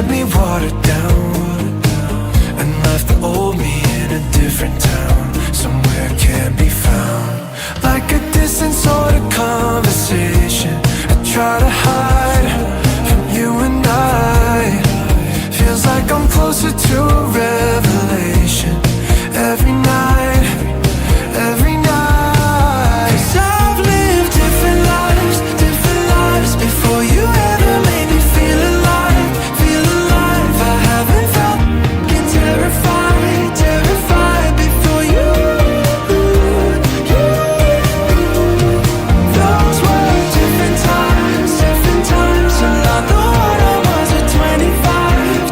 let me water down and left the old me in a different town, somewhere can't be found. Like a distant sort of conversation I try to hide from you and I. Feels like I'm closer to a revelation every night, every night. 'Cause I've lived different lives before you ever made me feel alive, feel alive. I haven't felt terrified before you. Those were different times, and not the one I was at 25.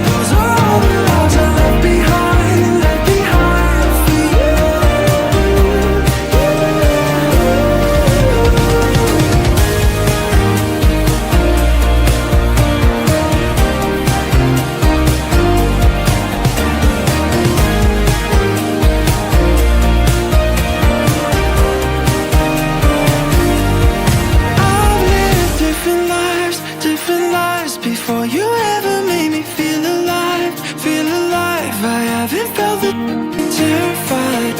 Those are all the lives I left behind for you. I've lived different lives before you ever made me feel alive, feel alive. I haven't felt terrified